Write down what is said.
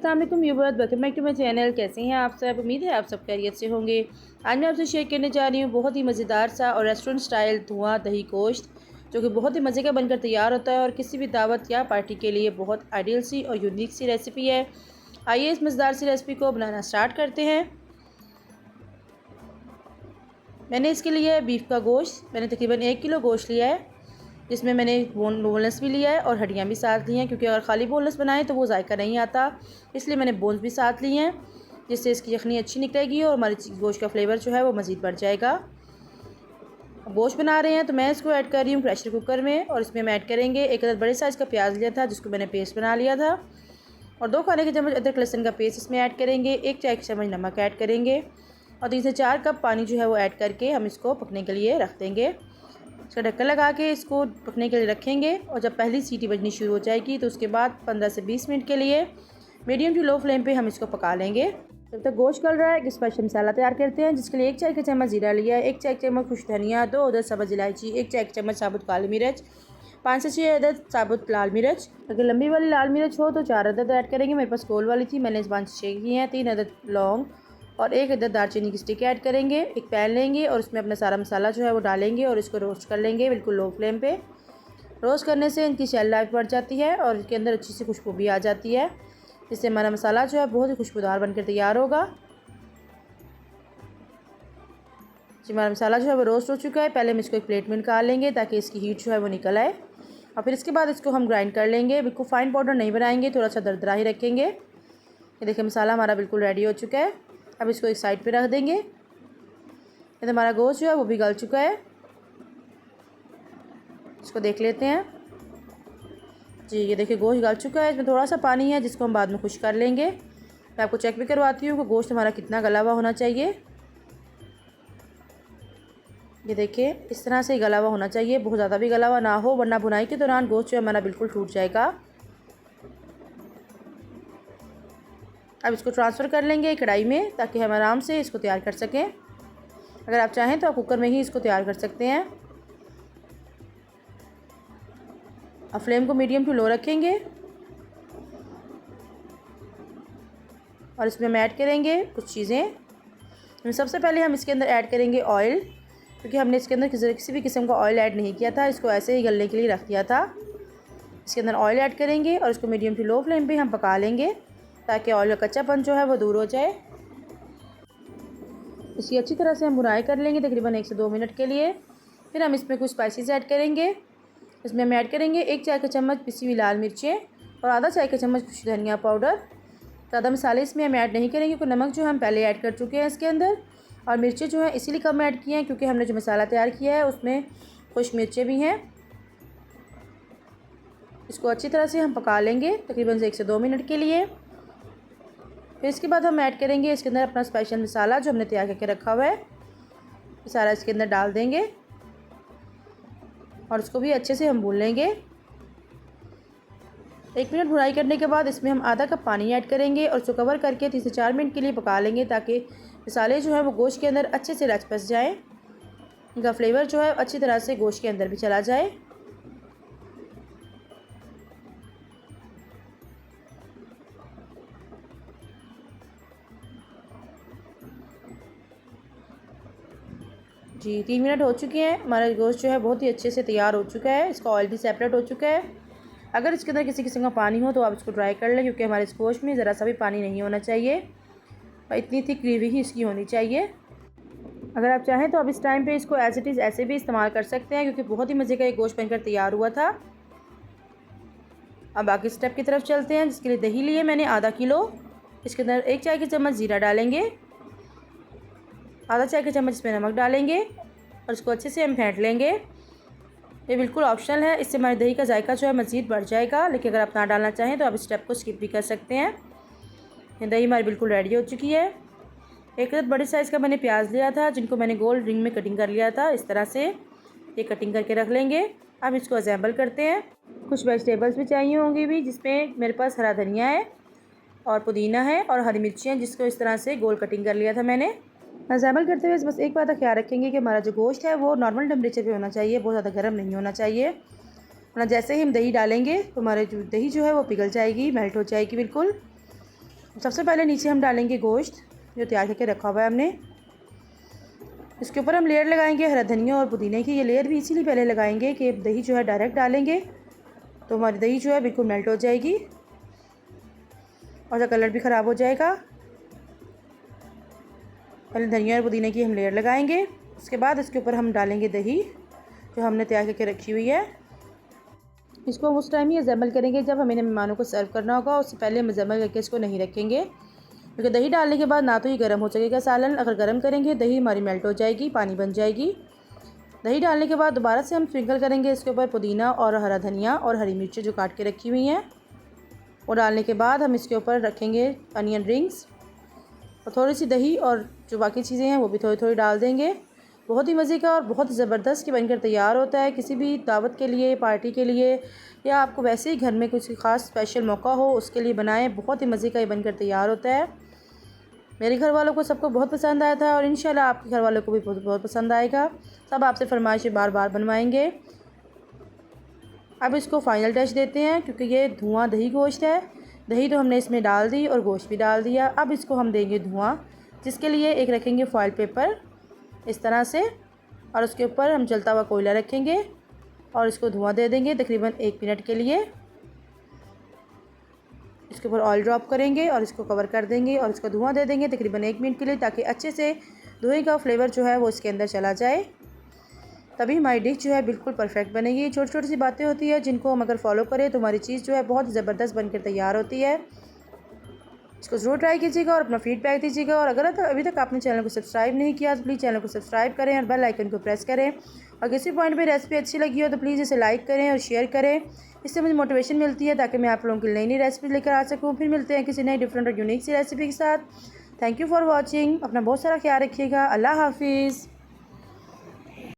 अस्सलाम वालेकुम viewers, welcome back to my channel. कैसे हैं आप सब? उम्मीद है आप सब खैरियत से होंगे। आज मैं आपसे शेयर करने जा रही हूँ बहुत ही मज़ेदार सा और रेस्टोरेंट स्टाइल धुआं दही गोश्त, जो कि बहुत ही मज़े का बनकर तैयार होता है और किसी भी दावत या पार्टी के लिए बहुत आइडियल सी और यूनिक सी रेसिपी है। आइए इस मज़ेदार सी रेसिपी को बनाना स्टार्ट करते हैं। मैंने इसके लिए बीफ का गोश्त तकरीबन 1 किलो गोश्त लिया है, जिसमें मैंने बोनलेस भी लिया है और हड्डियाँ भी साथ ली हैं, क्योंकि अगर खाली बोनलेस बनाएं तो वो जायका नहीं आता, इसलिए मैंने बोन्स भी साथ लिए हैं, जिससे इसकी यखनी अच्छी निकलेगी और हमारी गोश्त का फ्लेवर जो है वो मज़ीद बढ़ जाएगा। गोश्त बना रहे हैं तो मैं इसको ऐड कर रही हूँ प्रेशर कुकर में, और इसमें हम ऐड करेंगे 1 अदद बड़े साइज़ का प्याज लिया था, जिसको मैंने पेस्ट बना लिया था, और 2 खाने के चम्मच अदरक लहसुन का पेस्ट इसमें ऐड करेंगे, 1 चाय का चम्मच नमक ऐड करेंगे, और 3 से 4 कप पानी जो है वो ऐड करके हम इसको पकने के लिए रख देंगे। इसका ढक्कन लगा के इसको पकने के लिए रखेंगे, और जब पहली सीटी बजनी शुरू हो जाएगी तो उसके बाद 15 से 20 मिनट के लिए मीडियम टू लो फ्लेम पे हम इसको पका लेंगे। जब तक गोश्त गल रहा है एक स्पेशल मसाला तैयार करते हैं, जिसके लिए 1 चाय का चम्मच जीरा लिया है, 1 चाय का चम्मच खुश्क धनिया, 2 अदद सब्ज़ इलायची, 1 चाय का चम्मच साबुत काली मिर्च, 5 से 6 अदद साबुत लाल मिर्च। अगर लंबी वाली लाल मिर्च हो तो 4 अदद ऐड करेंगे, मेरे पास गोल वाली थी, मैंने इस 5 से 6 की हैं। 3 अदद लौंग और 1 अदद दालचीनी की स्टिक ऐड करेंगे। एक पैन लेंगे और उसमें अपना सारा मसाला जो है वो डालेंगे और इसको रोस्ट कर लेंगे बिल्कुल लो फ्लेम पे। रोस्ट करने से इनकी शेल लाइफ बढ़ जाती है और इसके अंदर अच्छी सी खुशबू भी आ जाती है, जिससे हमारा मसाला जो है बहुत ही खुशबूदार बनकर तैयार होगा। जी, हमारा मसाला जो है वो रोस्ट हो चुका है। पहले हम इसको एक प्लेट में निकाल लेंगे ताकि इसकी हीट जो है वो निकल आए, और फिर इसके बाद इसको हम ग्राइंड कर लेंगे। बिल्कुल फाइन पाउडर नहीं बनाएंगे, थोड़ा सा दरदरा ही रखेंगे। ये देखिए मसाला हमारा बिल्कुल रेडी हो चुका है। अब इसको एक साइड पे रख देंगे। ये तो हमारा गोश्त जो है वो भी गल चुका है, इसको देख लेते हैं। जी, ये देखिए गोश्त गल चुका है, इसमें थोड़ा सा पानी है जिसको हम बाद में खुश कर लेंगे। मैं आपको चेक भी करवाती हूँ कि गोश्त हमारा कितना गला हुआ होना चाहिए। ये देखिए इस तरह से गला हुआ होना चाहिए, बहुत ज़्यादा भी गला हुआ ना हो, वरना बुनाई के दौरान गोश्त जो है हमारा बिल्कुल टूट जाएगा। अब इसको ट्रांसफ़र कर लेंगे कढ़ाई में, ताकि हम आराम से इसको तैयार कर सकें। अगर आप चाहें तो आप कुकर में ही इसको तैयार कर सकते हैं। अब फ्लेम को मीडियम टू लो रखेंगे, और इसमें हम ऐड करेंगे कुछ चीज़ें। सबसे पहले हम इसके अंदर ऐड करेंगे ऑयल, क्योंकि हमने इसके अंदर किसी भी किस्म का ऑयल ऐड नहीं किया था, इसको ऐसे ही गलने के लिए रख दिया था। इसके अंदर ऑयल ऐड करेंगे और इसको मीडियम टू लो फ्लेम पे हम पका लेंगे, ताकि ऑयल का कच्चापन जो है वो दूर हो जाए। इसकी अच्छी तरह से हम भुनाई कर लेंगे तकरीबन 1 से 2 मिनट के लिए। फिर हम इसमें कुछ स्पाइसेस ऐड करेंगे। इसमें हम ऐड करेंगे 1 चाय का चम्मच पिसी हुई लाल मिर्चें और आधा चाय का चम्मच खुश्क धनिया पाउडर। ज़्यादा मसाले इसमें हम ऐड नहीं करेंगे, क्योंकि नमक जो हम पहले ऐड कर चुके हैं इसके अंदर, और मिर्चें जो हैं इसीलिए कम ऐड की हैं क्योंकि हमने जो मसाला तैयार किया है उसमें खुश्क मिर्चें भी हैं। इसको अच्छी तरह से हम पका लेंगे तकरीबन 1 से 2 मिनट के लिए। फिर इसके बाद हम ऐड करेंगे इसके अंदर अपना स्पेशल मसाला जो हमने तैयार करके रखा हुआ है, ये सारा इसके अंदर डाल देंगे और इसको भी अच्छे से हम भून लेंगे। 1 मिनट भुनाई करने के बाद इसमें हम आधा कप पानी ऐड करेंगे और इसको कवर करके 3 से 4 मिनट के लिए पका लेंगे, ताकि मसाले जो है वो गोश्त के अंदर अच्छे से रच बस जाए, इनका फ्लेवर जो है अच्छी तरह से गोश्त के अंदर भी चला जाए। जी, 3 मिनट हो चुके हैं। हमारा गोश्त जो है बहुत ही अच्छे से तैयार हो चुका है, इसका ऑयल भी सेपरेट हो चुका है। अगर इसके अंदर किसी किस्म का पानी हो तो आप इसको ड्राई कर लें, क्योंकि हमारे इस गोश्त में ज़रा सा भी पानी नहीं होना चाहिए और इतनी थिक ग्रेवी ही इसकी होनी चाहिए। अगर आप चाहें तो आप इस टाइम पे इसको एज इट इज़ ऐसे भी इस्तेमाल कर सकते हैं, क्योंकि बहुत ही मज़े का एक गोश्त बनकर तैयार हुआ था। अब बाकी स्टेप की तरफ चलते हैं, जिसके लिए दही लिए मैंने आधा किलो। इसके अंदर 1 चाय का चम्मच जीरा डालेंगे, आधा चाय का चम्मच इसमें नमक डालेंगे और इसको अच्छे से हम फेंट लेंगे। ये बिल्कुल ऑप्शनल है, इससे हमारे दही का जायका जो है मज़ीद बढ़ जाएगा, लेकिन अगर आप ना डालना चाहें तो आप इस स्टेप को स्किप भी कर सकते हैं। ये दही हमारी बिल्कुल रेडी हो चुकी है। 1 अदद बड़े साइज़ का मैंने प्याज लिया था, जिनको मैंने गोल रिंग में कटिंग कर लिया था। इस तरह से ये कटिंग करके रख लेंगे। अब इसको असेंबल करते हैं। कुछ वेजिटेबल्स भी चाहिए होंगी भी, जिसमें मेरे पास हरा धनिया है और पुदीना है और हरी मिर्ची हैं, जिसको इस तरह से गोल कटिंग कर लिया था मैंने। असेंबल करते हुए बस एक बात का ख्याल रखेंगे कि हमारा जो गोश्त है वो नॉर्मल टेम्परेचर पे होना चाहिए, बहुत ज़्यादा गर्म नहीं होना चाहिए, वरना जैसे ही हम दही डालेंगे तो हमारे जो दही जो है वो पिघल जाएगी, मेल्ट हो जाएगी बिल्कुल। सबसे पहले नीचे हम डालेंगे गोश्त जो तैयार करके रखा हुआ है हमने। इसके ऊपर हम लेयर लगाएंगे हरा धनिया और पुदीने की। ये लेयर भी इसीलिए पहले लगाएंगे कि दही जो है डायरेक्ट डालेंगे तो हमारी दही जो है बिल्कुल मेल्ट हो जाएगी और उसका कलर भी ख़राब हो जाएगा। पहले धनिया और पुदीने की हम लेयर लगाएंगे, उसके बाद इसके ऊपर हम डालेंगे दही जो हमने तैयार करके रखी हुई है। इसको हम उस टाइम ही असेंबल करेंगे जब हमें मेहमानों को सर्व करना होगा, उससे पहले हम असेंबल करके इसको नहीं रखेंगे क्योंकि दही डालने के बाद ना तो ये गर्म हो सकेगा सालन। अगर गर्म करेंगे दही हमारी मेल्ट हो जाएगी, पानी बन जाएगी। दही डालने के बाद दोबारा से हम स्प्रिंकल करेंगे इसके ऊपर पुदीना और हरा धनिया और हरी मिर्चें जो काट के रखी हुई हैं। और डालने के बाद हम इसके ऊपर रखेंगे अनियन रिंग्स और थोड़ी सी दही और जो बाकी चीज़ें हैं वो भी थोड़ी थोड़ी डाल देंगे। बहुत ही मज़े का और बहुत ज़बरदस्त बनकर तैयार होता है। किसी भी दावत के लिए, पार्टी के लिए या आपको वैसे ही घर में कुछ ख़ास स्पेशल मौका हो उसके लिए बनाएं। बहुत ही मज़े का ये बनकर तैयार होता है। मेरे घर वालों को सबको बहुत पसंद आया था और इंशाल्लाह आपके घर वालों को भी बहुत बहुत पसंद आएगा। सब आपसे फरमाइशें बार बार बनवाएंगे। अब इसको फ़ाइनल टच देते हैं क्योंकि ये धुआं दही गोश्त है। दही तो हमने इसमें डाल दी और गोश्त भी डाल दिया। अब इसको हम देंगे धुआं, जिसके लिए एक रखेंगे फॉइल पेपर इस तरह से और उसके ऊपर हम जलता हुआ कोयला रखेंगे और इसको धुआं दे देंगे तकरीबन 1 मिनट के लिए। इसके ऊपर ऑयल ड्रॉप करेंगे और इसको कवर कर देंगे और इसको धुआं दे देंगे तकरीबन 1 मिनट के लिए ताकि अच्छे से धुएं का फ्लेवर जो है वो इसके अंदर चला जाए। तभी हमारी डिश जो है बिल्कुल परफेक्ट बनेगी। छोटी छोटी सी बातें होती है जिनको हम अगर फॉलो करें तो हमारी चीज़ जो है बहुत ज़बरदस्त बनकर तैयार होती है। इसको ज़रूर ट्राई कीजिएगा और अपना फीडबैक दीजिएगा। और अगर अभी तक आपने चैनल को सब्सक्राइब नहीं किया तो प्लीज़ चैनल को सब्सक्राइब करें और बेल आइकन को प्रेस करें। और किसी पॉइंट पे रेसिपी अच्छी लगी हो तो प्लीज़ इसे लाइक करें और शेयर करें। इससे मुझे मोटिवेशन मिलती है ताकि मैं आप लोगों की नई नई रेसिपी लेकर आ सकूँ। फिर मिलते हैं किसी नई डिफरेंट और यूनिक सी रेसिपी के साथ। Thank you for watching. अपना बहुत सारा ख्याल रखिएगा। अल्लाह हाफिज़।